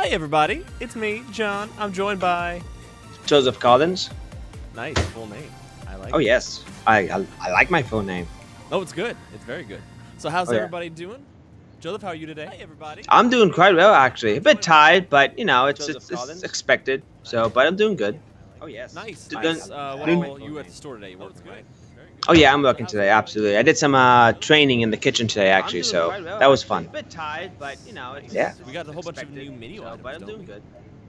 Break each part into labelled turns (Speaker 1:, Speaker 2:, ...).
Speaker 1: Hi everybody, it's me, John. I'm joined by
Speaker 2: Joseph Collins.
Speaker 1: Nice full name. I like.
Speaker 2: Oh yes, I like my full name.
Speaker 1: Oh, it's good. It's very good. So how's everybody doing? Joseph, how are you today? Hi everybody.
Speaker 2: I'm doing quite well actually. A bit tired, but you know it's expected. So, but I'm doing good.
Speaker 1: Oh yes. Nice.
Speaker 2: You
Speaker 1: were at the store today. You worked, right?
Speaker 2: Oh yeah, I'm working today. Absolutely. I did some training in the kitchen today actually, so that was fun.
Speaker 1: A bit tired, but you know, we got a whole bunch of new menu items. But I'm doing good.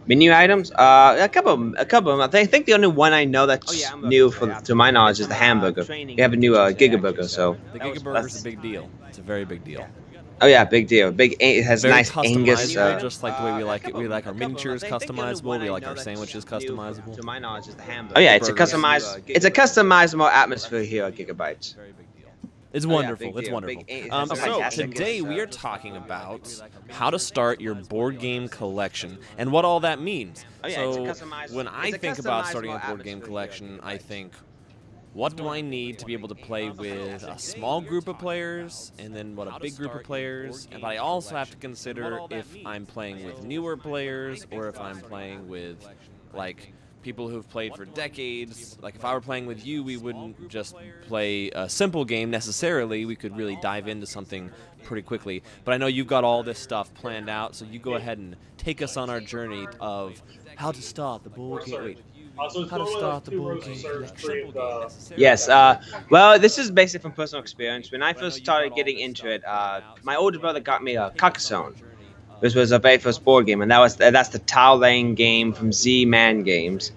Speaker 2: Menu items? A couple of them. I think the only one I know that's new, to my knowledge, is the hamburger. We have a new Giga burger, so.
Speaker 1: The Giga burger is a big deal. It's a very big deal.
Speaker 2: Oh yeah, big deal. It has
Speaker 1: very
Speaker 2: nice Angus.
Speaker 1: Just like the way we like it. We like our miniatures customizable. We like our sandwiches customizable.
Speaker 2: To my knowledge, is the hamburger. Oh yeah, it's a customizable atmosphere here at Gigabytes.
Speaker 1: It's wonderful. It's wonderful. So today we are talking about how to start your board game collection and what all that means. So when I think about starting a board game collection, I think, what do I need to be able to play with a small group of players, and then what a big group of players? But I also have to consider if I'm playing with newer players or if I'm playing with like people who've played for decades. Like if I were playing with you, we wouldn't just play a simple game necessarily. We could really dive into something pretty quickly. But I know you've got all this stuff planned out, so you go ahead and take us on our journey of how to start the board game. Wait. How to start the board game collection.
Speaker 2: Yes, well, this is basically from personal experience. When I first started getting into it, my older brother got me a Carcassonne. This was a very first board game, and that's the tile laying game from Z-Man Games,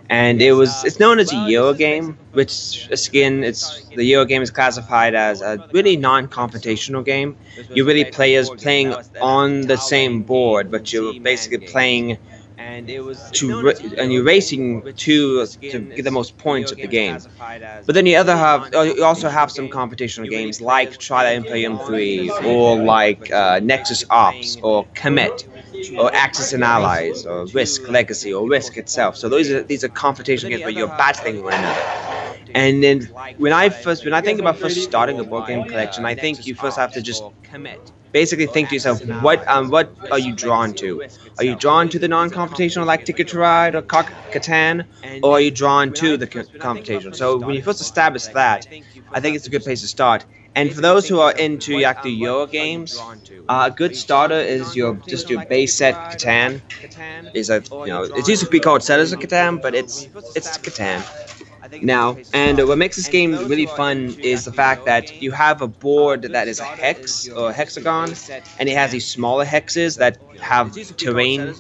Speaker 2: and it's known as a Euro game, which again, the Euro game is classified as a really non-confrontational game. You really players playing on the same board, but you're basically playing and you're racing to get the most points of the game. But then you also have some computational games like Twilight Imperium 3 or like Nexus Ops or Commit or Axis and Allies or Risk Legacy or Risk itself. So these are computational games where you're battling one another. And then when I think about first starting a board game collection, I think you first have to just basically think to yourself, what are you drawn to? Are you drawn to the non-computational like Ticket to Ride or Catan, or are you drawn to the computational? So when you first establish that, I think it's a good place to start. And for those who are into actually Euro games, a good starter is just your base set Catan. It used to be called Settlers of Catan, but it's Catan now. And what makes this game really fun is the fact that you have a board that is a hex or a hexagon, and it has these smaller hexes that have terrain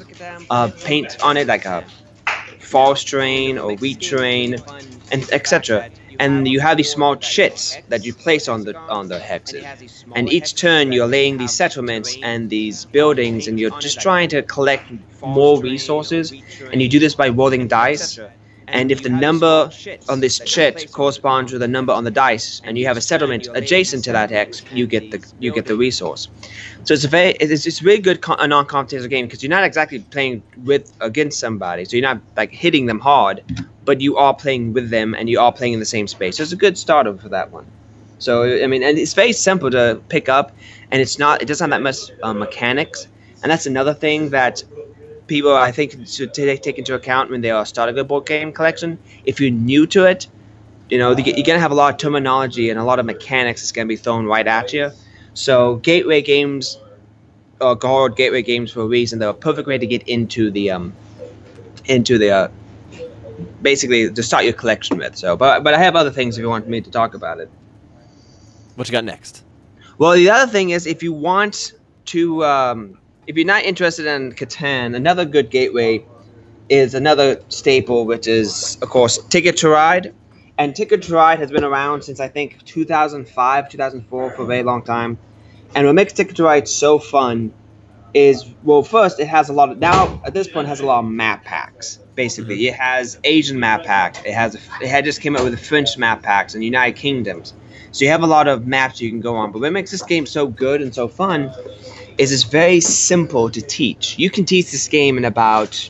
Speaker 2: paint on it, like a forest terrain or wheat terrain, and etc. And you have these small chits that you place on the hexes, and each turn you're laying these settlements and these buildings, and you're just trying to collect more resources, and you do this by rolling dice. And if the number on this chit corresponds with the number on the dice, and you have a settlement adjacent to that hex, you get the resource. So it's a really good non-competitive game because you're not exactly playing against somebody, so you're not like hitting them hard, but you are playing with them and you are playing in the same space. So it's a good starter for that one. So I mean, and it's very simple to pick up, and it doesn't have that much mechanics, and that's another thing that people, I think, should take into account when they are starting a board game collection. If you're new to it, you're going to have a lot of terminology and a lot of mechanics that's going to be thrown right at you. So gateway games are called gateway games for a reason. They're a perfect way to get into the basically to start your collection with. So, but I have other things if you want me to talk about it.
Speaker 1: What you got next?
Speaker 2: Well, the other thing is if you want to. If you're not interested in Catan, another good gateway is another staple, which is, of course, Ticket to Ride. And Ticket to Ride has been around since, I think, 2005, 2004, for a very long time. And what makes Ticket to Ride so fun is, well, first, it has a lot of, now, at this point, it has a lot of map packs, basically. It has Asian map pack. It had just came out with the French map packs and United Kingdoms. So you have a lot of maps you can go on. But what makes this game so good and so fun is it's very simple to teach. You can teach this game in about,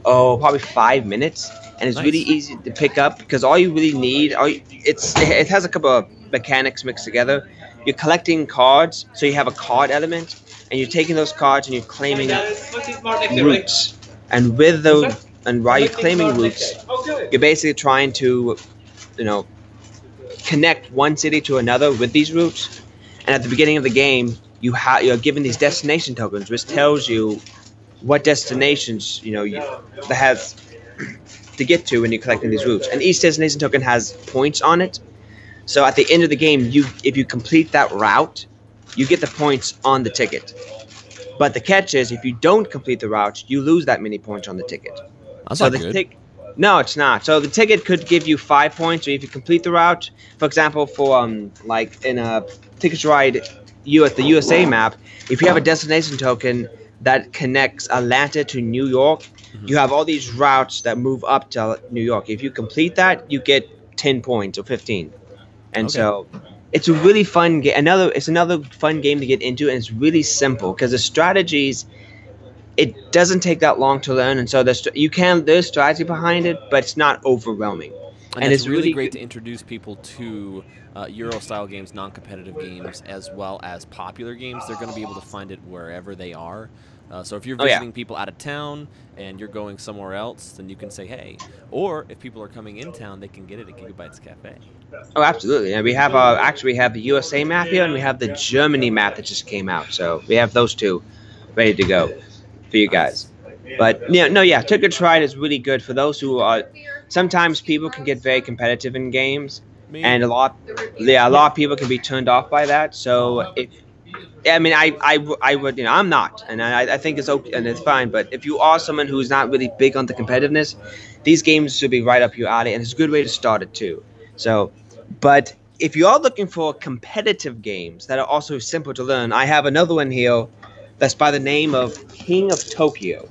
Speaker 2: probably 5 minutes, and it's really easy to pick up because all you really need, it has a couple of mechanics mixed together. You're collecting cards, so you have a card element, and you're taking those cards and you're claiming routes. And with those, and while you're claiming routes, you're basically trying to, connect one city to another with these routes. And at the beginning of the game, you're given these destination tokens, which tells you what destinations that has to get to when you're collecting these routes. And each destination token has points on it. So at the end of the game, if you complete that route, you get the points on the ticket. But the catch is, if you don't complete the route, you lose that many points on the ticket.
Speaker 1: That's not good.
Speaker 2: No, it's not. So the ticket could give you 5 points, or if you complete the route, for example, for like in a Ticket to Ride at the USA map, if you have a destination token that connects Atlanta to New York, you have all these routes that move up to New York. If you complete that, you get 10 points or 15. And so it's a really fun game. It's another fun game to get into, and it's really simple because the strategies, it doesn't take that long to learn, and so there's strategy behind it, but it's not overwhelming.
Speaker 1: And it's really great to introduce people to Euro-style games, non-competitive games, as well as popular games. They're going to be able to find it wherever they are. So if you're visiting people out of town and you're going somewhere else, then you can say, hey. Or if people are coming in town, they can get it at Gigabytes Cafe.
Speaker 2: Oh, absolutely. And we have we have the USA map here, and we have the Germany map that just came out. So we have those two ready to go for you guys. But Ticket to Ride is really good for those who are. Sometimes people can get very competitive in games, and a lot of people can be turned off by that. So I would, I'm not, and I think it's okay and it's fine. But if you are someone who's not really big on the competitiveness, these games should be right up your alley, and it's a good way to start it too. So, but if you are looking for competitive games that are also simple to learn, I have another one here that's by the name of King of Tokyo.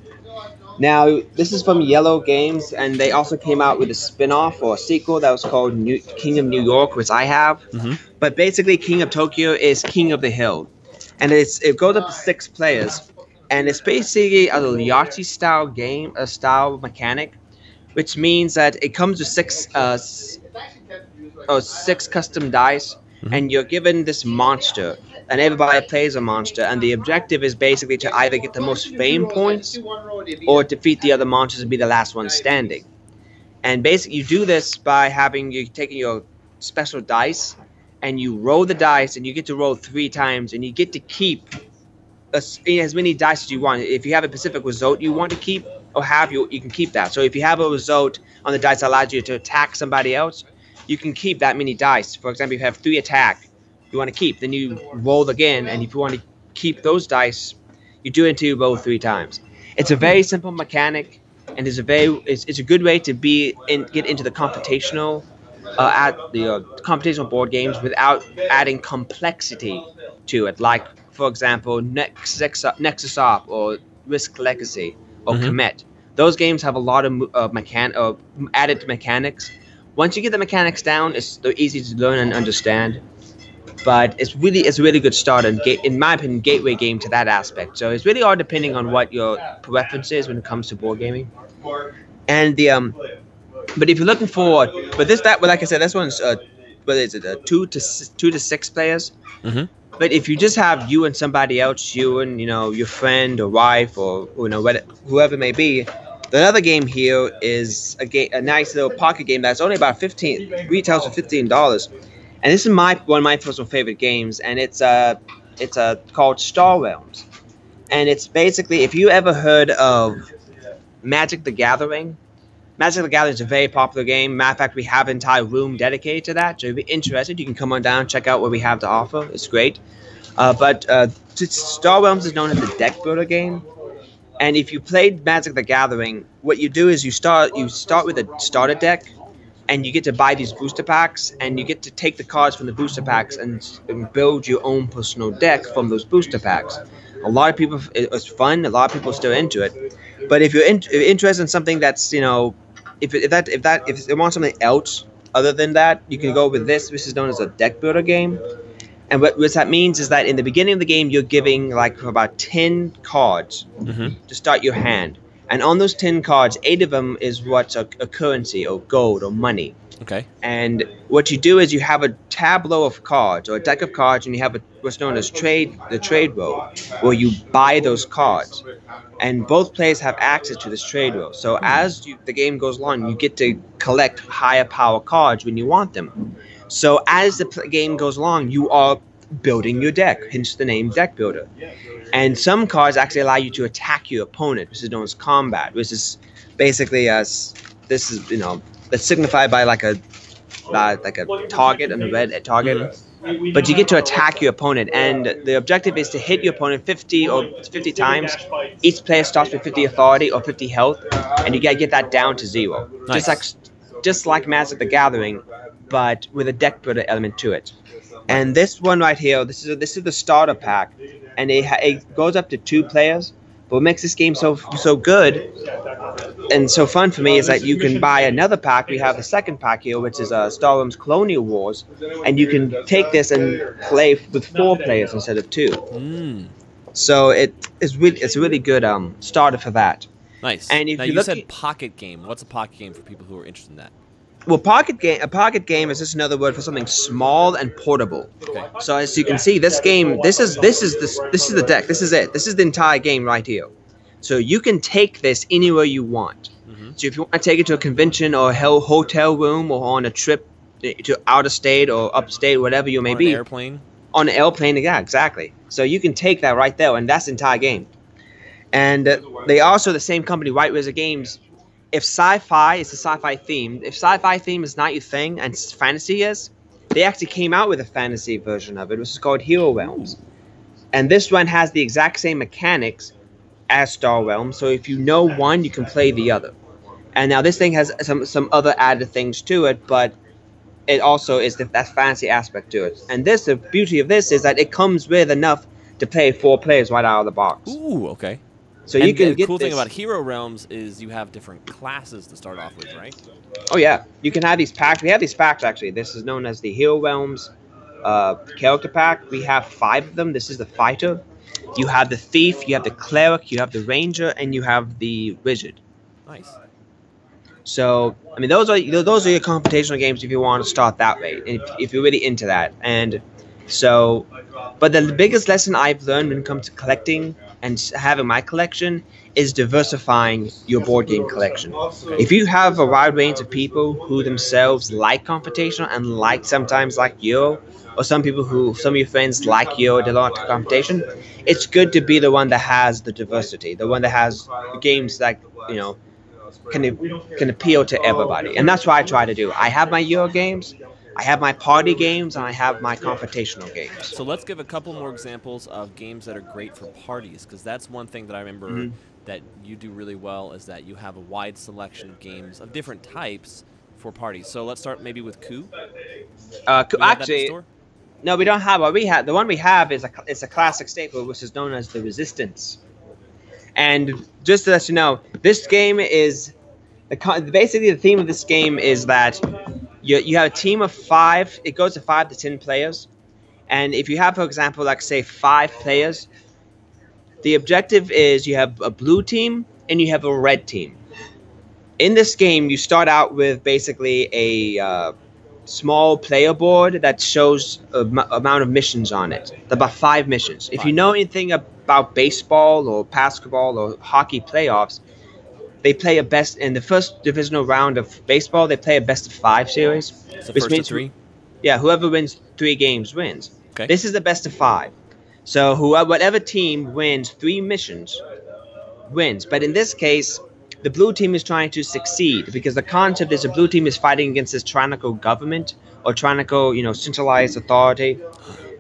Speaker 2: Now, this is from Yellow Games, and they also came out with a spin-off or a sequel that was called King of New York, which I have. But basically, King of Tokyo is King of the Hill. And it goes up to 6 players, and it's basically a Yahtzee-style game, a style mechanic, which means that it comes with 6 custom dice, and you're given this monster, and everybody plays a monster, and the objective is basically to either get the most fame points or defeat the other monsters and be the last one standing. And basically, you do this by taking your special dice, and you roll the dice, and you get to roll 3 times, and you get to keep as many dice as you want. If you have a specific result you want to keep or have, you can keep that. So if you have a result on the dice that allows you to attack somebody else, you can keep that many dice. For example, if you have 3 attack you want to keep, then you roll again, and if you want to keep those dice, you do it until you roll 3 times. It's a very simple mechanic, and it's a good way to get into the computational computational board games without adding complexity to it. Like, for example, Nexus Op or Risk Legacy or Comet. Those games have a lot of added mechanics. Once you get the mechanics down, they're easy to learn and understand. But it's a really good start, and in my opinion, gateway game to that aspect. So it's really all depending on what your preference is when it comes to board gaming. And but if you're looking for, like I said, this one's whether it's 2 to 6 players. But if you just have you and somebody else, you and your friend or wife or whoever it may be, the other game here is a nice little pocket game that's only about retails for $15. And this is one of my personal favorite games, and it's called Star Realms. And it's basically, if you ever heard of Magic the Gathering. Magic the Gathering is a very popular game. Matter of fact, we have an entire room dedicated to that. So if you're interested, you can come on down and check out what we have to offer. It's great. But Star Realms is known as the deck builder game. And if you played Magic the Gathering, what you do is you start with a starter deck, and you get to buy these booster packs, and you get to take the cards from the booster packs and build your own personal deck from those booster packs. A lot of people, it's fun. A lot of people are still into it. But if you're interested in something that's, if they want something else other than that, you can go with this. This is known as a deck builder game. And what that means is that in the beginning of the game, you're giving like about 10 cards to start your hand. And on those 10 cards, 8 of them is what's a currency or gold or money.
Speaker 1: Okay.
Speaker 2: And what you do is you have a tableau of cards or a deck of cards, and you have what's known as the trade row, where you buy those cards, and both players have access to this trade row. So as the game goes along, you get to collect higher power cards when you want them. So as the game goes along, you are building your deck, hence the name deck builder. And some cards actually allow you to attack your opponent, which is known as combat, which is basically that's signified by like a target and a red target. But you get to attack your opponent, and the objective is to hit your opponent 50 times. Each player starts with 50 authority or 50 health, and you gotta get that down to 0.
Speaker 1: Nice.
Speaker 2: Just like Magic the Gathering, but with a deck builder element to it. And this one right here, this is the starter pack, and it goes up to 2 players. But what makes this game so good and so fun for me is that you can buy another pack. We have a second pack here, which is Star Wars Colonial Wars, and you can take this and play with 4 players instead of 2. So it's a really good starter for that.
Speaker 1: Nice. And if you said pocket game. What's a pocket game for people who are interested in that?
Speaker 2: Well, a pocket game is just another word for something small and portable. Okay. So as you can see, this game, this is the deck. This is it. This is the entire game right here. So you can take this anywhere you want. So if you want to take it to a convention or a hotel room or on a trip to out of state or upstate, whatever you may be.
Speaker 1: On an airplane.
Speaker 2: On an airplane, yeah, exactly. So you can take that right there, and that's the entire game. And they also, the same company, White Wizard Games. If sci-fi is a sci-fi theme, if sci-fi theme is not your thing and fantasy is, they actually came out with a fantasy version of it, which is called Hero Realms. And this one has the exact same mechanics as Star Realms, so if you know one, you can play the other. And now this thing has some other added things to it, but it also is that fantasy aspect to it. And the beauty of this is that it comes with enough to play 4 players right out of the box.
Speaker 1: Ooh, okay.
Speaker 2: So you can
Speaker 1: the cool thing about Hero Realms is you have different classes to start off with, right?
Speaker 2: Oh yeah, you can have these packs. We have these packs actually. This is known as the Hero Realms character pack. We have 5 of them. This is the fighter. You have the thief. You have the cleric. You have the ranger, and you have the wizard.
Speaker 1: Nice.
Speaker 2: So I mean, those are your computational games if you want to start that way, if you're really into that. And so, but the biggest lesson I've learned when it comes to collecting and having my collection is diversifying your board game collection. If you have a wide range of people who themselves like computational and sometimes like Euro, or some of your friends like Euro, they like computation, it's good to be the one that has the diversity, the one that has games that can appeal to everybody. And that's what I try to do. I have my Euro games, I have my party games, and I have my computational games.
Speaker 1: So let's give a couple more examples of games that are great for parties, because that's one thing that I remember that you do really well, is that you have a wide selection of games of different types for parties. So let's start maybe with Coup.
Speaker 2: Actually, no, we don't have. The one we have is a classic staple, which is known as the Resistance. And just to let you know, this game is basically the theme of this game is that you have a team of 5. It goes to 5 to 10 players, and if you have, for example, like say 5 players, the objective is you have a blue team and you have a red team. In this game, you start out with basically a small player board that shows amount of missions on it. About 5 missions. If you know anything about baseball or basketball or hockey playoffs, they play a best in the first divisional round of baseball. They play a best of 5 series.
Speaker 1: So first of 3.
Speaker 2: Yeah, whoever wins 3 games wins.
Speaker 1: Okay.
Speaker 2: This is the best of 5. So whatever team wins 3 missions wins. But in this case, the blue team is trying to succeed because the concept is the blue team is fighting against this tyrannical government or tyrannical, centralized authority.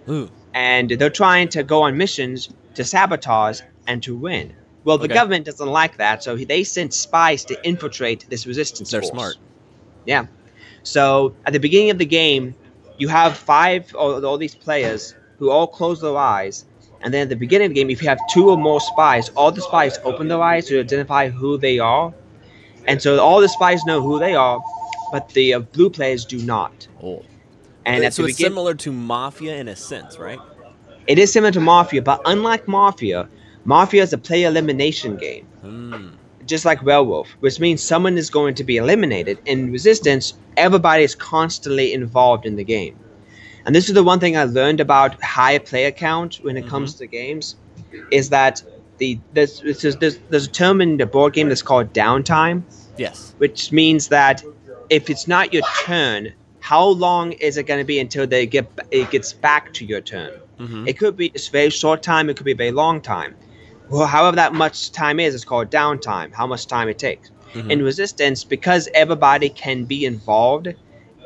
Speaker 1: Ooh.
Speaker 2: And they're trying to go on missions to sabotage and to win. Well, the government doesn't like that, so they sent spies to infiltrate this resistance force.
Speaker 1: They're smart.
Speaker 2: Yeah. So at the beginning of the game, you have 5 all these players who all close their eyes. And then at the beginning of the game, if you have 2 or more spies, all the spies open their eyes to identify who they are. And so all the spies know who they are, but the blue players do not.
Speaker 1: Oh.
Speaker 2: And
Speaker 1: so it's similar to Mafia in a sense, right?
Speaker 2: It is similar to Mafia, but unlike Mafia, Mafia is a player elimination game. just like werewolf, which means someone is going to be eliminated. In Resistance, everybody is constantly involved in the game. And this is the one thing I learned about high player count when it comes to games, is that there's a term in the board game that's called downtime.
Speaker 1: Yes.
Speaker 2: Which means that if it's not your turn, how long is it going to be until it gets back to your turn? It could be a very short time. It could be a very long time. Well, however that much time is, it's called downtime, how much time it takes. In Resistance, because everybody can be involved,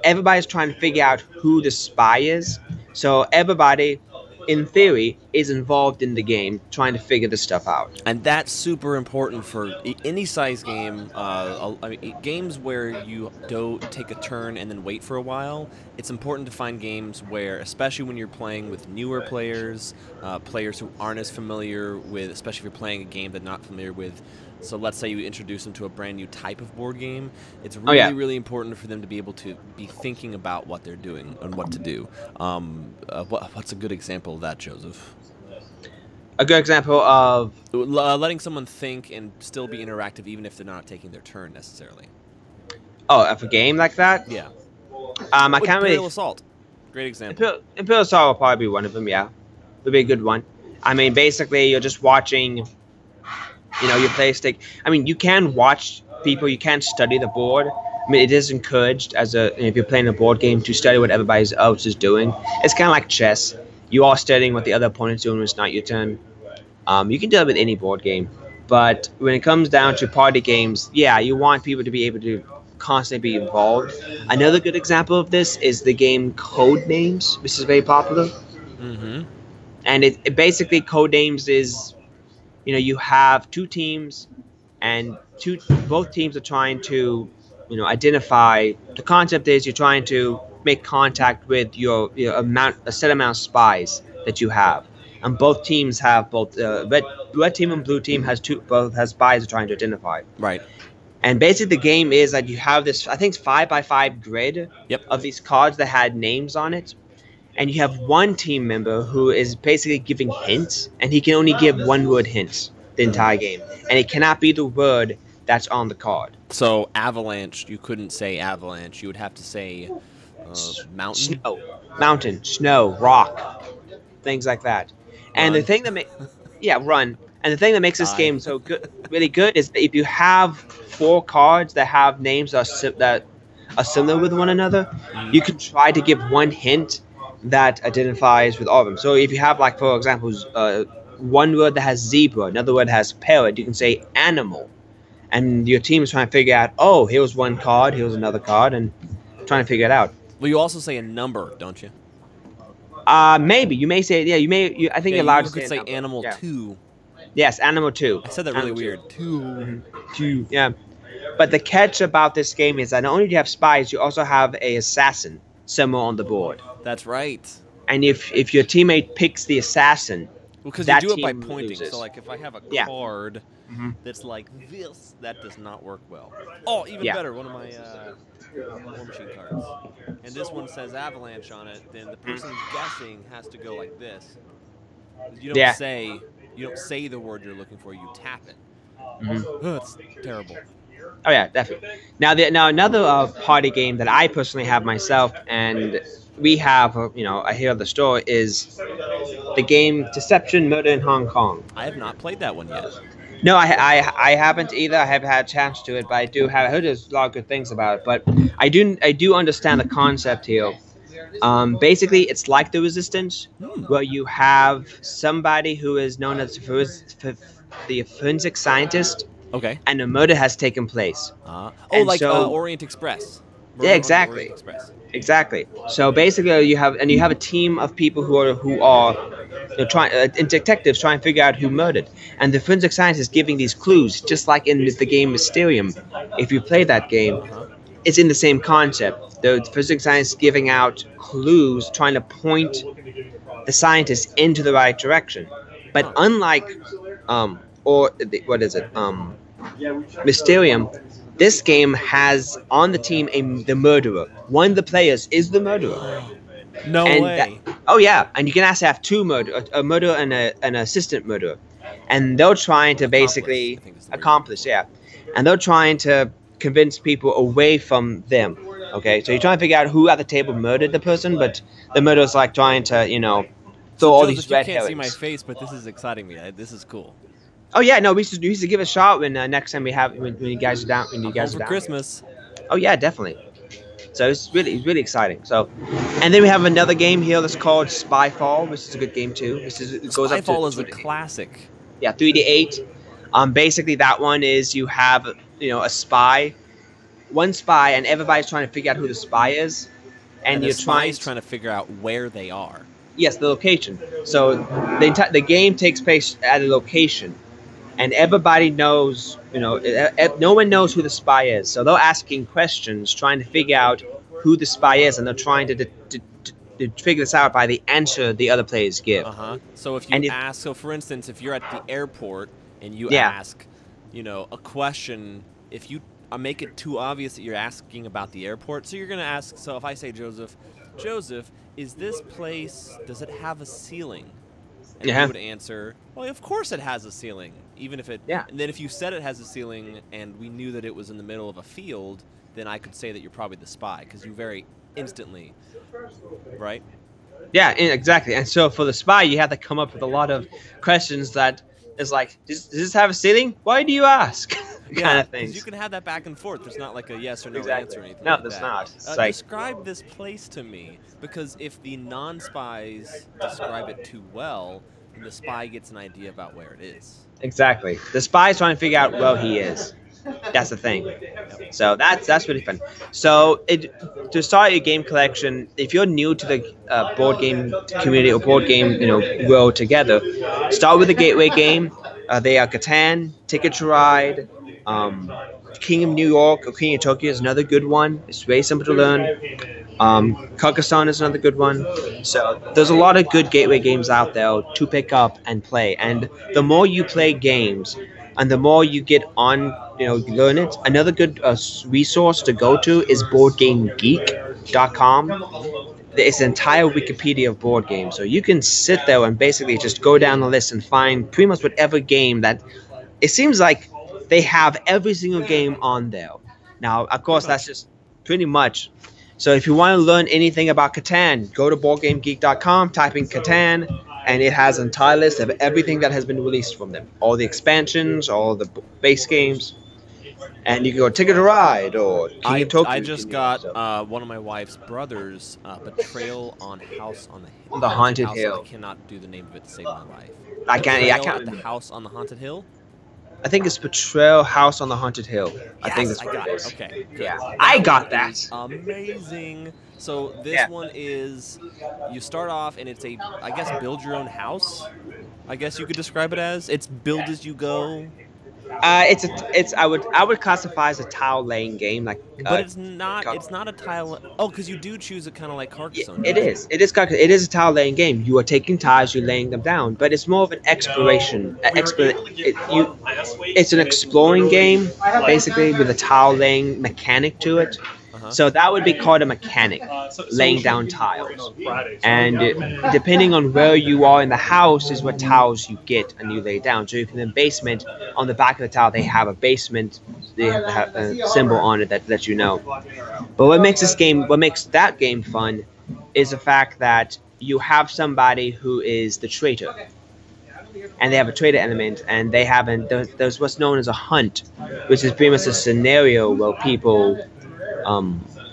Speaker 2: everybody's trying to figure out who the spy is. So everybody, in theory, is involved in the game, trying to figure this stuff out.
Speaker 1: And that's super important for any size game. I mean, games where you don't take a turn and then wait for a while. It's important to find games where, especially when you're playing with newer players, players who aren't as familiar with, especially if you're playing a game they're not familiar with. So let's say you introduce them to a brand new type of board game. It's really, really important for them to be able to be thinking about what they're doing and what to do. What's a good example of that, Joseph?
Speaker 2: A good example of
Speaker 1: letting someone think and still be interactive, even if they're not taking their turn necessarily.
Speaker 2: Oh, of a game like that?
Speaker 1: Yeah.
Speaker 2: I can't really.
Speaker 1: Imperial Assault, great example.
Speaker 2: Imperial Assault will probably be one of them. Yeah, would be a good one. I mean, basically, you're just watching. You know, your play stick. I mean, you can watch people. You can study the board. I mean, it is encouraged if you're playing a board game to study what everybody else is doing. It's kind of like chess. You are studying what the other opponent's doing when it's not your turn. You can do it with any board game. But when it comes down to party games, yeah, you want people to be able to constantly be involved. Another good example of this is the game Codenames, which is very popular. And it basically, Codenames is... You know, you have two teams, and both teams are trying to, identify. The concept is you're trying to make contact with a set amount of spies that you have, and both teams have both. Red team and blue team both has spies they're trying to identify.
Speaker 1: Right.
Speaker 2: And basically, the game is that you have this. I think it's 5x5 grid of these cards that had names on it. And you have one team member who is basically giving hints, and he can only give one-word hints the entire game. And it cannot be the word that's on the card.
Speaker 1: So, avalanche, you couldn't say avalanche. You would have to say mountain?
Speaker 2: Mountain, snow, rock, things like that. And the thing that run. And the thing that makes this game so good, really good, is if you have 4 cards that have names that are similar with one another, you can try to give one hint that identifies with all of them. So if you have, like, for example, one word that has zebra, another word that has parrot, you can say animal. And your team is trying to figure out, oh, here was one card, here was another card, and trying to figure it out.
Speaker 1: Well, you also say a number, don't you?
Speaker 2: Maybe. You may say, I think you're allowed to say
Speaker 1: you could say animal 2.
Speaker 2: Yes, animal 2.
Speaker 1: I said that really weird. 2.
Speaker 2: 2, yeah. But the catch about this game is that not only do you have spies, you also have an assassin somewhere on the board.
Speaker 1: That's right.
Speaker 2: And if your teammate picks the assassin,
Speaker 1: because you do it by pointing.
Speaker 2: Loses.
Speaker 1: So, like, if I have a card that's like this, that does not work well. Oh, even better, one of my War Machine cards. And this one says avalanche on it, then the person guessing has to go like this. You don't say the word you're looking for, you tap it. Oh, it's terrible.
Speaker 2: Oh yeah, definitely. Now another party game that I personally have myself, and we have, I hear the story, is the game Deception Murder in Hong Kong.
Speaker 1: I have not played that one yet.
Speaker 2: No, I haven't either. I haven't had a chance to it, but I heard there's a lot of good things about it. But I do understand the concept here. Basically, it's like the Resistance, where you have somebody who is known as the forensic scientist.
Speaker 1: Okay.
Speaker 2: And a murder has taken place.
Speaker 1: Orient Express.
Speaker 2: Yeah, exactly. Exactly. So basically, you have a team of people who are detectives trying to figure out who murdered, and the forensic scientist is giving these clues, just like in the game Mysterium. If you play that game, it's in the same concept. The forensic scientist giving out clues, trying to point the scientist into the right direction. But unlike Mysterium, this game has on the team the murderer. One of the players is the murderer.
Speaker 1: No way.
Speaker 2: And you can actually have two murderers, a murderer and an assistant murderer, and they're trying to basically accomplish. Yeah, and they're trying to convince people away from them. Okay, so you're trying to figure out who at the table murdered the person, but the murderer's like trying to, throw all these red herrings.
Speaker 1: You can't see my face, but this is exciting me. This is cool.
Speaker 2: Oh yeah, no, we should give it a shot when next time when you guys are down. When you guys are down.
Speaker 1: Christmas.
Speaker 2: Oh yeah, definitely. So it's really exciting. So, and then we have another game here that's called Spyfall, which is a good game too.
Speaker 1: Spyfall is a classic.
Speaker 2: Yeah, 3D8. Basically that one is you have a spy, one spy, and everybody's trying to figure out who the spy is,
Speaker 1: and you're trying to figure out where they are.
Speaker 2: Yes, the location. So the game takes place at a location, and everybody knows. No one knows who the spy is. So they're asking questions, trying to figure out who the spy is, and they're trying to figure this out by the answer the other players give.
Speaker 1: So if you ask, for instance, if you're at the airport and you ask, a question, if you make it too obvious that you're asking about the airport, so you're going to ask. So if I say, Joseph, is this place? Does it have a ceiling? And you would answer, well, of course it has a ceiling, even if it.
Speaker 2: Yeah.
Speaker 1: And then if you said it has a ceiling, and we knew that it was in the middle of a field, then I could say that you're probably the spy, because you very instantly, right?
Speaker 2: Yeah, exactly. And so for the spy, you have to come up with a lot of questions that is like, does this have a ceiling? Why do you ask? Kind of things.
Speaker 1: You can have that back and forth. There's not like a yes or no answer or anything.
Speaker 2: No,
Speaker 1: like
Speaker 2: there's
Speaker 1: that.
Speaker 2: not. Like,
Speaker 1: describe this place to me, because if the non-spies describe it too well, then the spy gets an idea about where it is.
Speaker 2: Exactly. The spy's trying to figure out where he is. That's the thing. So that's really fun. So to start your game collection, if you're new to the board game community or board game world together, start with a gateway game. They are Catan, Ticket to Ride, King of New York or King of Tokyo is another good one. It's very simple to learn. Carcassonne is another good one. So there's a lot of good gateway games out there to pick up and play. And the more you play games, and the more you get on, learn it. Another good resource to go to is BoardGameGeek.com. It's an entire Wikipedia of board games. So you can sit there and basically just go down the list and find pretty much whatever game that it seems like they have every single game on there. Now, of course, that's just pretty much. So if you want to learn anything about Catan, go to BoardGameGeek.com, type in Catan, and it has an entire list of everything that has been released from them. All the expansions, all the base games. And you can go Ticket to Ride or King of Tokyo.
Speaker 1: I just got one of my wife's brothers, Betrayal on House on
Speaker 2: the Haunted Hill.
Speaker 1: I cannot do the name of it to save my life.
Speaker 2: I can't.
Speaker 1: The House on the Haunted Hill?
Speaker 2: I think it's Betrayal House on the Haunted Hill.
Speaker 1: Yes,
Speaker 2: I think that's what it is.
Speaker 1: Okay. Good.
Speaker 2: Yeah, I got that.
Speaker 1: Amazing. So this one is, you start off and it's I guess, build your own house. I guess you could describe it as. It's build as you go.
Speaker 2: I would classify as a tile laying game, like.
Speaker 1: But it's not. It's not a tile. Oh, because you do choose it kind of like Carcassonne.
Speaker 2: It is. It is a tile laying game. You are taking tiles, you're laying them down, but it's more of an exploration. It's an exploring game, basically, with a tile laying mechanic to it. So that would be called a mechanic, laying down tiles. And depending on where you are in the house is what tiles you get and you lay down. So if in the basement, on the back of the tile, they have a basement, they have a symbol on it that lets you know. But what makes that game fun is the fact that you have somebody who is the traitor. And they have a traitor element, and there's what's known as a hunt, which is pretty much a scenario where people...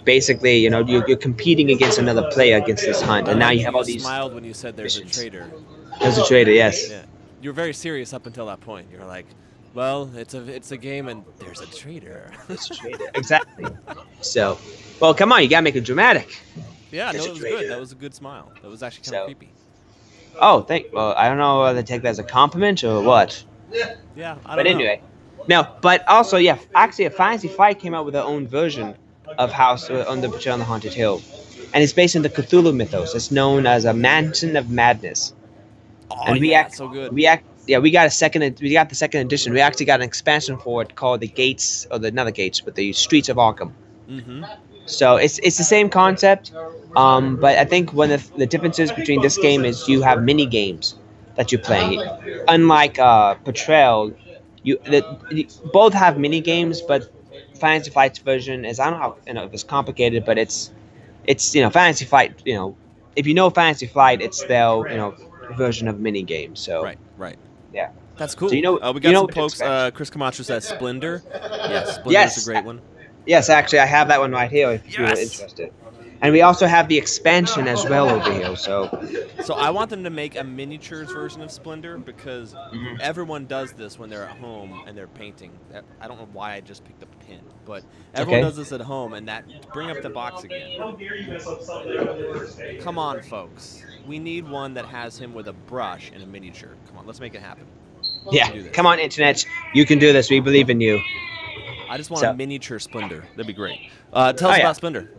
Speaker 2: basically, you're competing against another player against this hunt, and now you have all these. You
Speaker 1: smiled when you said there's missions. A traitor.
Speaker 2: There's a traitor, yes.
Speaker 1: Yeah. You're very serious up until that point. You're like, well, it's a game, and there's a traitor.
Speaker 2: There's a traitor, exactly. So, well, come on, you gotta make it dramatic.
Speaker 1: Yeah, no, it was good. That was a good smile. That was actually kind of creepy.
Speaker 2: Oh, well, I don't know whether to take that as a compliment or what.
Speaker 1: Yeah, I don't know.
Speaker 2: Anyway, no, but also, yeah, actually, a Fantasy Flight came out with their own version of House on the Betrayal on the Haunted Hill, and it's based in the Cthulhu mythos. It's known as a Mansion of Madness.
Speaker 1: Oh,
Speaker 2: and
Speaker 1: so good.
Speaker 2: We got the second edition. We actually got an expansion for it called the Gates, or not the Gates, but the Streets of Arkham.
Speaker 1: Mm-hmm.
Speaker 2: So it's the same concept, but I think one of the differences between this game is you have mini games that you're playing. Unlike Betrayal, Both have mini games, but Fantasy Flight's version is, I don't know, if it's complicated, but it's Fantasy Flight. If you know Fantasy Flight, it's their version of mini games. So
Speaker 1: right.
Speaker 2: Yeah.
Speaker 1: That's cool.
Speaker 2: So
Speaker 1: we got some folks. Chris Camacho says Splendor. Yeah, Splendor's
Speaker 2: yes,
Speaker 1: a great one.
Speaker 2: Yes, actually, I have that one right here if you're interested. And we also have the expansion as well over here. So
Speaker 1: I want them to make a miniatures version of Splendor because everyone does this when they're at home and they're painting. I don't know why I just picked up a pin, but everyone does this at home. And bring up the box again. Come on, folks. We need one that has him with a brush and a miniature. Come on, let's make it happen.
Speaker 2: Yeah, come on, Internet. You can do this. We believe in you.
Speaker 1: I just want a miniature Splendor. That'd be great. Tell us about Splendor.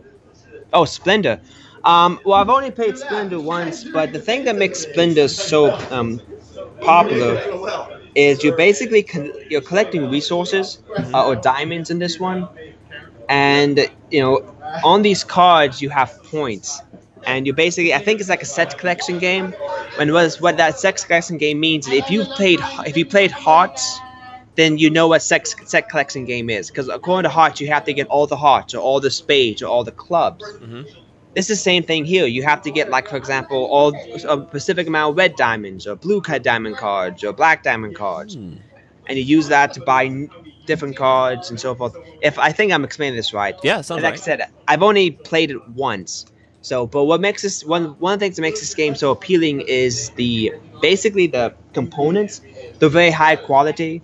Speaker 2: Oh, Splendor. Well, I've only played Splendor once, but the thing that makes Splendor so popular is you're collecting resources or diamonds in this one, and on these cards you have points, and you basically, I think it's like a set collection game. And what that set collection game means is if you played Hearts, then you know what set collection game is. Because according to Hearts, you have to get all the hearts or all the spades or all the clubs. This is the same thing here. You have to get, like, for example, a specific amount of red diamonds or blue diamond cards or black diamond cards. And you use that to buy different cards and so forth. I think I'm explaining this right.
Speaker 1: Yeah, sounds
Speaker 2: right. Like I said, I've only played it once. But what makes this one of the things that makes this game so appealing is basically the components. They're very high quality.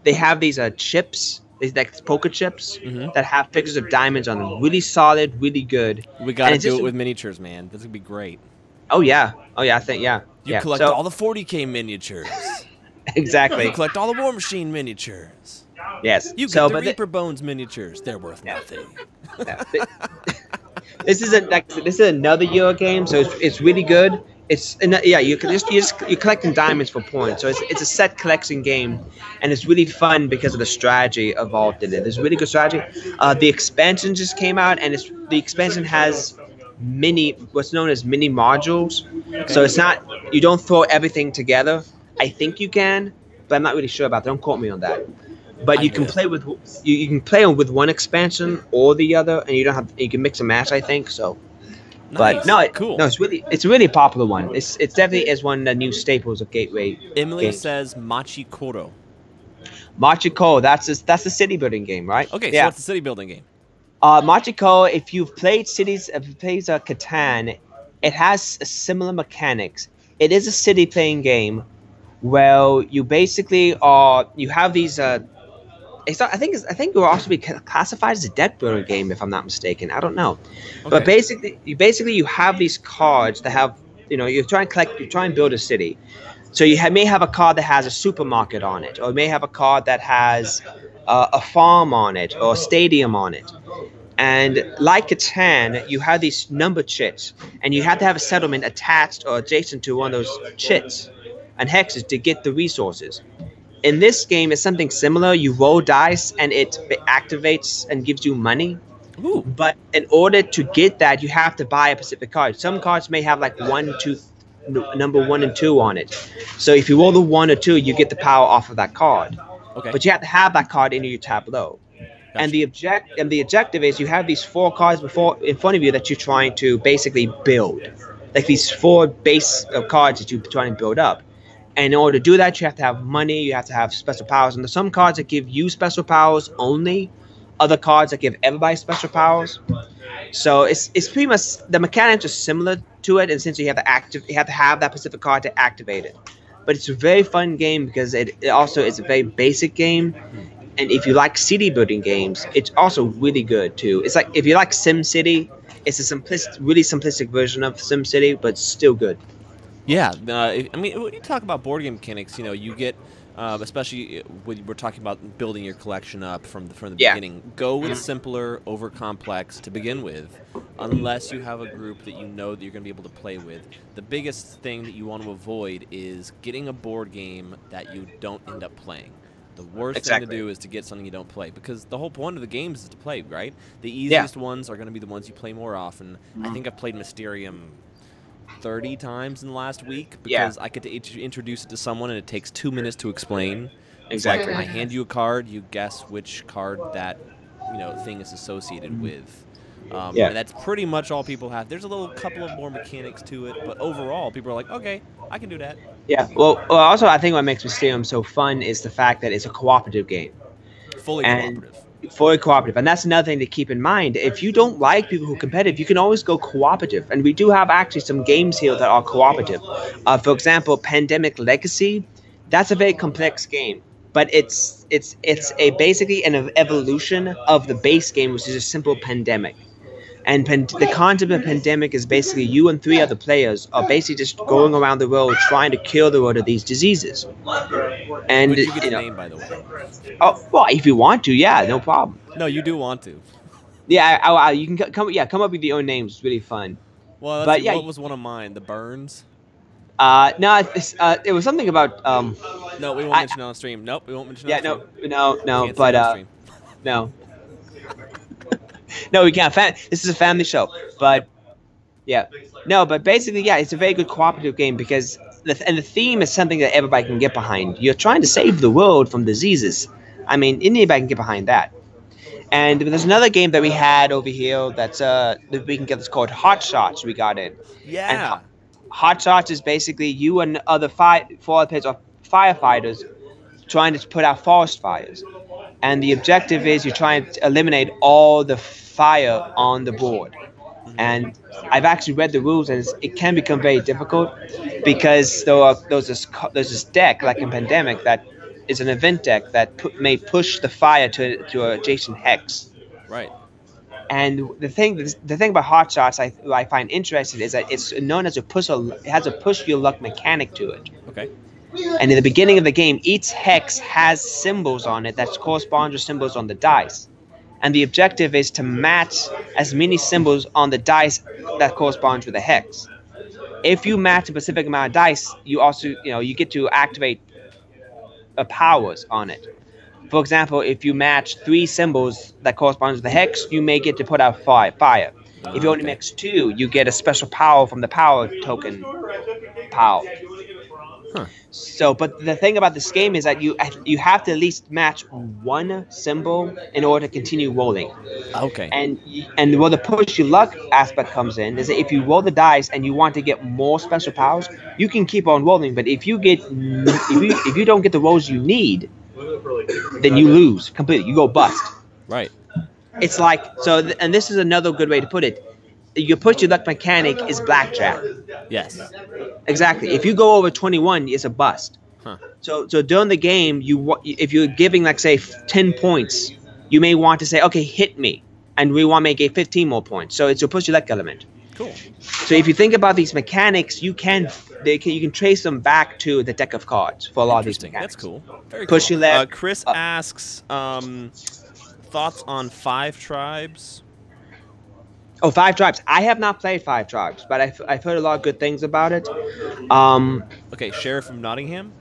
Speaker 2: They have these chips, these like poker chips that have pictures of diamonds on them. Really solid, really good.
Speaker 1: We gotta do it with miniatures, man. This would be great.
Speaker 2: Oh yeah, I think
Speaker 1: You collect all the 40K miniatures.
Speaker 2: Exactly.
Speaker 1: You collect all the War Machine miniatures.
Speaker 2: Yes.
Speaker 1: You get the Reaper Bones miniatures. They're worth nothing.
Speaker 2: This is another Euro game, so it's really good. You're collecting diamonds for points, so it's a set collection game, and it's really fun because of the strategy involved in it. There's really good strategy. The expansion just came out, and the expansion has what's known as mini modules. So it's not, you don't throw everything together. I think you can, but I'm not really sure about that. Don't quote me on that. But you can play with one expansion or the other, and you can mix and match, I think so.
Speaker 1: Nice.
Speaker 2: But
Speaker 1: cool.
Speaker 2: No, it's a really popular one. It definitely is one of the new staples of Gateway.
Speaker 1: Emily says Machikoro.
Speaker 2: Machiko, that's a city building game, right?
Speaker 1: Okay, so what's the city building game?
Speaker 2: Machiko, if you've played Catan, it has similar mechanics. It is a city playing game where you basically you have these I think it will also be classified as a deck builder game if I'm not mistaken. I don't know. Okay. But basically you have these cards that have, you try and build a city. So you may have a card that has a supermarket on it, or you may have a card that has a farm on it or a stadium on it. And like Catan, you have these number chits, and you have to have a settlement attached or adjacent to one of those chits and hexes to get the resources. In this game, it's something similar. You roll dice, and it activates and gives you money.
Speaker 1: Ooh.
Speaker 2: But in order to get that, you have to buy a specific card. Some cards may have like number 1 and 2 on it. So if you roll the 1 or 2, you get the power off of that card.
Speaker 1: Okay.
Speaker 2: But you have to have that card in your tableau. Gotcha. And the objective is you have these 4 cards in front of you that you're trying to basically build. Like these 4 base cards that you're trying to build up. And in order to do that, you have to have money, you have to have special powers. And there's some cards that give you special powers only, other cards that give everybody special powers. So it's pretty much, the mechanics are similar to it, and since you have to have that specific card to activate it. But it's a very fun game because it also is a very basic game. And if you like city building games, it's also really good too. It's like if you like SimCity, it's a really simplistic version of SimCity, but still good.
Speaker 1: Yeah, I mean, when you talk about board game mechanics, you get, especially when we're talking about building your collection up from the beginning, go with simpler over complex to begin with, unless you have a group that you know that you're going to be able to play with. The biggest thing that you want to avoid is getting a board game that you don't end up playing. The worst thing to do is to get something you don't play, because the whole point of the games is to play, right? The easiest ones are going to be the ones you play more often. I think I've played Mysterium 30 times in the last week because I get to introduce it to someone and it takes 2 minutes to explain.
Speaker 2: Exactly.
Speaker 1: I hand you a card, you guess which card that thing is associated with. And that's pretty much all people have. There's a couple of more mechanics to it, but overall, people are like, okay, I can do that.
Speaker 2: Yeah. Well, also, I think what makes Mysterium so fun is the fact that it's a cooperative game.
Speaker 1: Fully cooperative.
Speaker 2: Fully cooperative. And that's another thing to keep in mind. If you don't like people who are competitive, you can always go cooperative. And we do have actually some games here that are cooperative. For example, Pandemic Legacy, that's a very complex game. But it's basically an evolution of the base game, which is a simple Pandemic. And the concept of Pandemic is basically you and 3 other players are basically just going around the world trying to kill the world of these diseases. And
Speaker 1: you get the name, by the way.
Speaker 2: Oh well, if you want to, yeah, no problem.
Speaker 1: No, you do want to.
Speaker 2: Yeah, you can come up with your own names. It's really fun.
Speaker 1: Well, but what was one of mine? The Burns.
Speaker 2: No, it was something about
Speaker 1: No, we won't mention it on stream. Nope, we won't mention it on stream.
Speaker 2: No, but no. No, we can't. This is a family show, but yeah, no, but basically, yeah, it's a very good cooperative game because the theme is something that everybody can get behind. You're trying to save the world from diseases. I mean, anybody can get behind that. And there's another game that we had over here that we can get. It's called Hot Shots. We got in.
Speaker 1: Yeah.
Speaker 2: And Hot Shots is basically you and other 4 other players are firefighters trying to put out forest fires. And the objective is you're trying to eliminate all the fire on the board. And I've actually read the rules, and it can become very difficult because there's this deck, like in Pandemic, that is an event deck that may push the fire to an adjacent hex.
Speaker 1: Right.
Speaker 2: And the thing about Hot Shots I find interesting is that it's known as it has a push your luck mechanic to it.
Speaker 1: Okay.
Speaker 2: And in the beginning of the game, each hex has symbols on it that correspond to symbols on the dice. And the objective is to match as many symbols on the dice that correspond to the hex. If you match a specific amount of dice, you also, you get to activate powers on it. For example, if you match 3 symbols that correspond to the hex, you may get to put out fire. If you only mix 2, you get a special power from the power token power.
Speaker 1: Huh.
Speaker 2: So, but the thing about this game is that you have to at least match 1 symbol in order to continue rolling.
Speaker 1: Okay.
Speaker 2: And where the push your luck aspect comes in is that if you roll the dice and you want to get more special powers, you can keep on rolling. But if you don't get the rolls you need, then you lose completely. You go bust.
Speaker 1: Right.
Speaker 2: It's like and this is another good way to put it. Your push your luck mechanic is blackjack.
Speaker 1: Yes.
Speaker 2: Exactly. If you go over 21, it's a bust.
Speaker 1: Huh.
Speaker 2: So during the game, if you're giving, like, say, 10 points, you may want to say, okay, hit me, and we want to make 15 more points. So it's a push your luck element.
Speaker 1: Cool.
Speaker 2: So if you think about these mechanics, you can trace them back to the deck of cards for a lot of these mechanics.
Speaker 1: That's cool. Very
Speaker 2: push
Speaker 1: cool.
Speaker 2: your luck.
Speaker 1: Chris asks thoughts on 5 Tribes.
Speaker 2: Oh, 5 Tribes. I have not played 5 Tribes, but I've heard a lot of good things about it.
Speaker 1: Okay, Sheriff from Nottingham.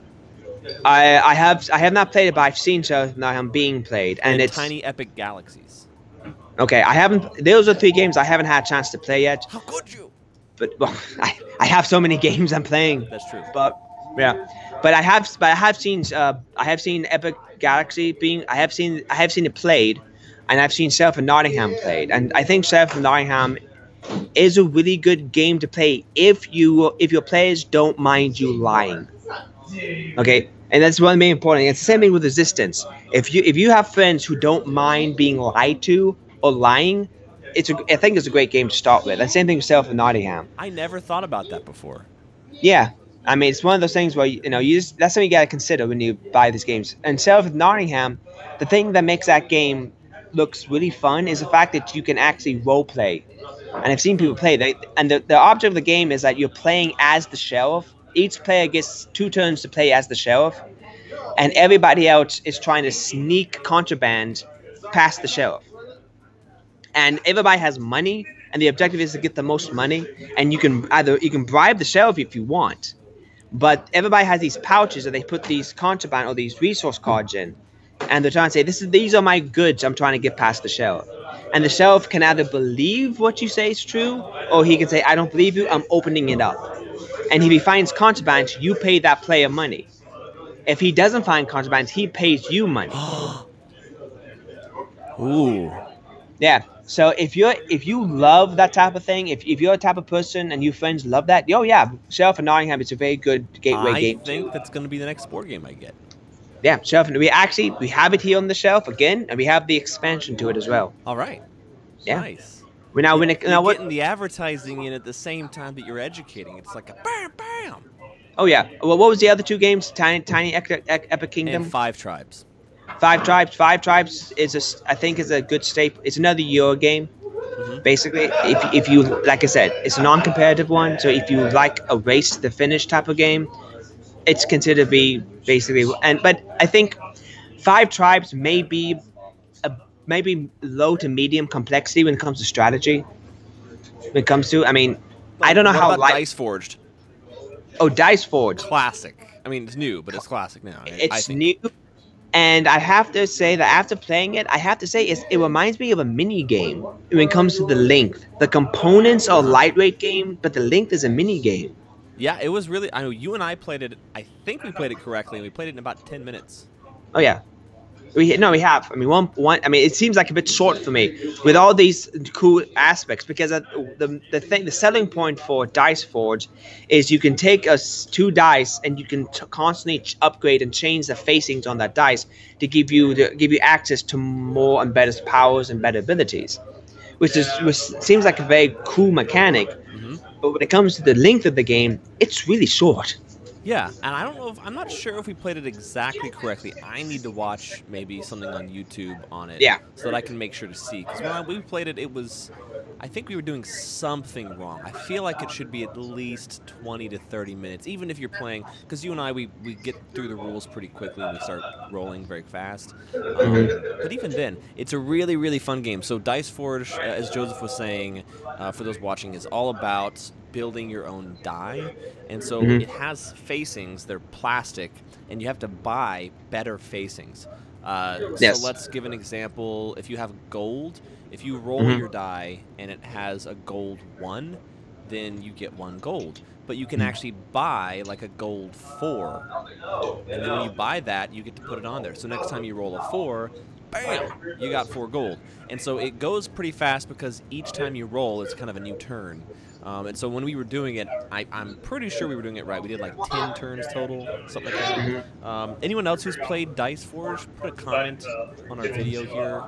Speaker 2: I have not played it, but I've seen Sheriff from Nottingham being played, and it's
Speaker 1: Tiny Epic Galaxies.
Speaker 2: Okay, I haven't. Those are 3 games I haven't had a chance to play yet.
Speaker 1: How could you?
Speaker 2: But well, I have so many games I'm playing.
Speaker 1: That's true.
Speaker 2: But yeah, but I have seen Epic Galaxy being. I have seen it played. And I've seen Sheriff of Nottingham played, and I think Sheriff of Nottingham is a really good game to play if your players don't mind you lying. Okay, and that's one main important. It's the same thing with Resistance. If you have friends who don't mind being lied to or lying, I think it's a great game to start with. And same thing with Sheriff of Nottingham.
Speaker 1: I never thought about that before.
Speaker 2: Yeah, I mean, it's one of those things where that's something you gotta consider when you buy these games. And Sheriff of Nottingham, the thing that makes that game looks really fun is the fact that you can actually role play, and I've seen people play. The object of the game is that you're playing as the sheriff. Each player gets 2 turns to play as the sheriff, and everybody else is trying to sneak contraband past the sheriff. And everybody has money, and the objective is to get the most money. And you can bribe the sheriff if you want, but everybody has these pouches that they put these contraband or these resource cards in. And they're trying to say, these are my goods I'm trying to get past the sheriff. And the sheriff can either believe what you say is true, or he can say, I don't believe you, I'm opening it up. And if he finds contraband, you pay that player money. If he doesn't find contrabands, he pays you money.
Speaker 1: Ooh.
Speaker 2: Yeah. So if you love that type of thing, if you're a type of person and your friends love that, Sheriff of Nottingham is a very good gateway game.
Speaker 1: I think that's going to be the next board game I get.
Speaker 2: Yeah, Sheriff. We have it here on the shelf again, and we have the expansion to it as well.
Speaker 1: All right.
Speaker 2: Yeah.
Speaker 1: Nice.
Speaker 2: You're
Speaker 1: getting the advertising in at the same time that you're educating. It's like a bam, bam.
Speaker 2: Oh yeah. Well, what was the other two games? Tiny Epic Kingdom.
Speaker 1: And Five Tribes.
Speaker 2: Five Tribes. Five Tribes I think is a good staple. It's another Euro game. Basically, if you, like I said, it's a non-competitive one. So if you like a race to the finish type of game, it's considered to be basically. But I think Five Tribes may be maybe low to medium complexity when it comes to strategy. When it comes to, I don't know how.
Speaker 1: Dice Forged.
Speaker 2: Oh, Dice Forged.
Speaker 1: Classic. I mean, it's new, but it's classic now.
Speaker 2: It's new. And I have to say that after playing it, it reminds me of a mini game when it comes to the length. The components are lightweight game, but the length is a mini game.
Speaker 1: Yeah, it was really. I know you and I played it. I think we played it correctly, and we played it in about 10 minutes.
Speaker 2: Oh yeah, we have. It seems like a bit short for me with all these cool aspects because the selling point for Dice Forge is you can take two dice and you can constantly upgrade and change the facings on that dice to give you access to more and better powers and better abilities, which seems like a very cool mechanic. But when it comes to the length of the game, it's really short.
Speaker 1: Yeah, and I'm not sure if we played it exactly correctly. I need to watch maybe something on YouTube on it, so that I can make sure to see. Because when we played it, I think we were doing something wrong. I feel like it should be at least 20 to 30 minutes, even if you're playing. Because you and I, we get through the rules pretty quickly and we start rolling very fast. But even then, it's a really, really fun game. So Dice Forge, as Joseph was saying, for those watching, is all about building your own die, and so it has facings. They're plastic, and you have to buy better facings. So let's give an example. If you have gold, if you roll your die and it has a gold 1, then you get 1 gold. But you can actually buy like a gold 4, and then when you buy that, you get to put it on there. So next time you roll a 4, bam, you got 4 gold. And so it goes pretty fast because each time you roll, it's kind of a new turn. And so when we were doing it, I'm pretty sure we were doing it right. We did like 10 turns total, something like that. Anyone else who's played Dice Forge, put a comment on our video here.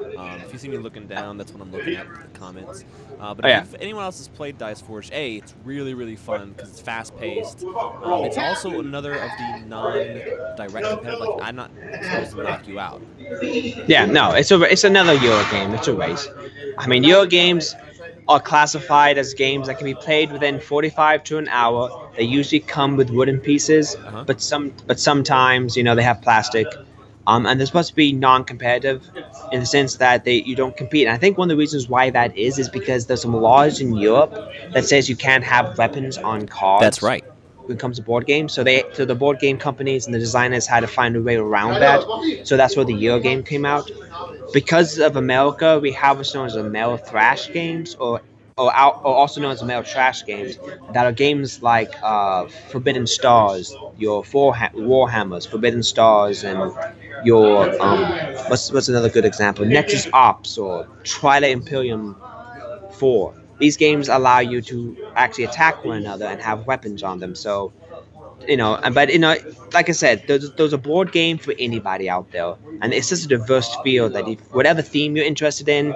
Speaker 1: If you see me looking down, that's what I'm looking at, the comments. But if anyone else has played Dice Forge, it's really, really fun because it's fast-paced. It's also another of the non-direct competitive. Like, I'm not supposed to knock you out.
Speaker 2: Yeah, no, it's another Euro game. It's a race. Euro games are classified as games that can be played within 45 to an hour. They usually come with wooden pieces, but sometimes they have plastic. And they're supposed to be non-competitive in the sense that you don't compete. And I think one of the reasons why that is because there's some laws in Europe that says you can't have weapons on cards.
Speaker 1: That's right.
Speaker 2: When it comes to board games, so the board game companies and the designers had to find a way around that. So that's where the Euro game came out. Because of America, we have what's known as American thrash games, or also known as American trash games, that are games like Forbidden Stars, your Warhammers, Forbidden Stars, and your what's another good example? Nexus Ops or Twilight Imperium 4. These games allow you to actually attack one another and have weapons on them. So, like I said, there's a board game for anybody out there, and it's just a diverse field that whatever theme you're interested in,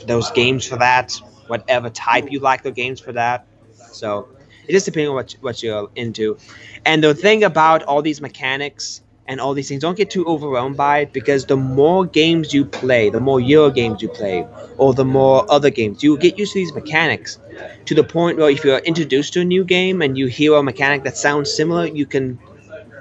Speaker 2: those games for that. Whatever type you like, the games for that. So it just depends on what you're into. And the thing about all these mechanics and all these things, don't get too overwhelmed by it, because the more games you play, the more Euro games you play, or the more other games, you get used to these mechanics to the point where if you're introduced to a new game and you hear a mechanic that sounds similar, you can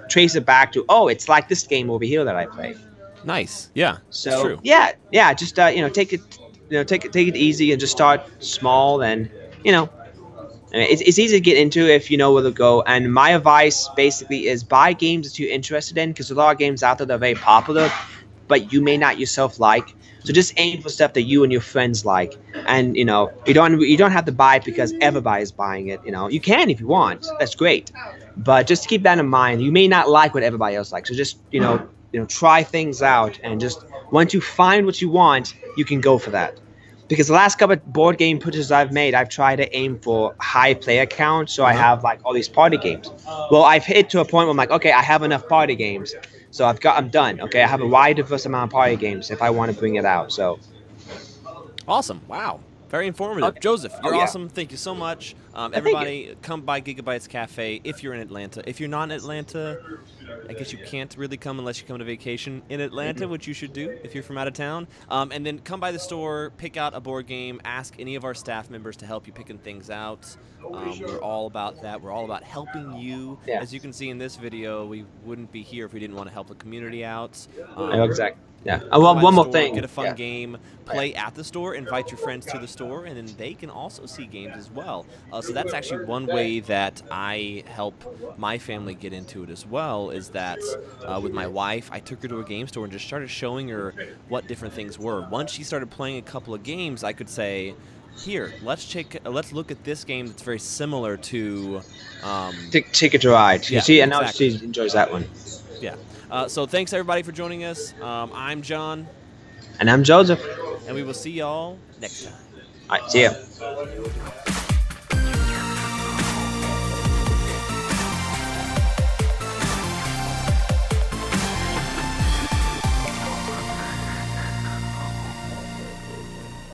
Speaker 2: trace it back to, oh, it's like this game over here that I play.
Speaker 1: Nice. Yeah.
Speaker 2: So
Speaker 1: true.
Speaker 2: yeah, just take it easy and just start small, and it's easy to get into if you know where to go. And my advice basically is buy games that you're interested in, because there's a lot of games out there that are very popular, but you may not yourself like. So just aim for stuff that you and your friends like, and you don't have to buy it because everybody's buying it. You can if you want, that's great, But just keep that in mind. You may not like what everybody else likes. So just, try things out, and just once you find what you want, you can go for that. Because the last couple of board game purchases I've made, I've tried to aim for high player count. So I have like all these party games. Well, I've hit to a point where I'm like, okay, I have enough party games. So I'm done. Okay, I have a wide diverse amount of party games if I want to bring it out. So
Speaker 1: awesome. Wow. Very informative. Okay. Joseph, you're awesome. Thank you so much. Everybody, come by Gigabytes Cafe if you're in Atlanta. If you're not in Atlanta, I guess you can't really come unless you come to vacation in Atlanta, which you should do if you're from out of town. And then come by the store, pick out a board game, ask any of our staff members to help you picking things out. We're all about that. We're all about helping you. Yeah. As you can see in this video, we wouldn't be here if we didn't want to help the community out.
Speaker 2: Exactly. Yeah. One more thing.
Speaker 1: Get a fun game, play at the store, invite your friends to the store, and then they can also see games as well. So that's actually one way that I help my family get into it as well, is that with my wife, I took her to a game store and just started showing her what different things were. Once she started playing a couple of games, I could say, here, let's look at this game that's very similar to
Speaker 2: Ticket to Ride. You see, and now she enjoys that one.
Speaker 1: Yeah. So thanks, everybody, for joining us. I'm John.
Speaker 2: And I'm Joseph.
Speaker 1: And we will see y'all next time.
Speaker 2: All right, see ya.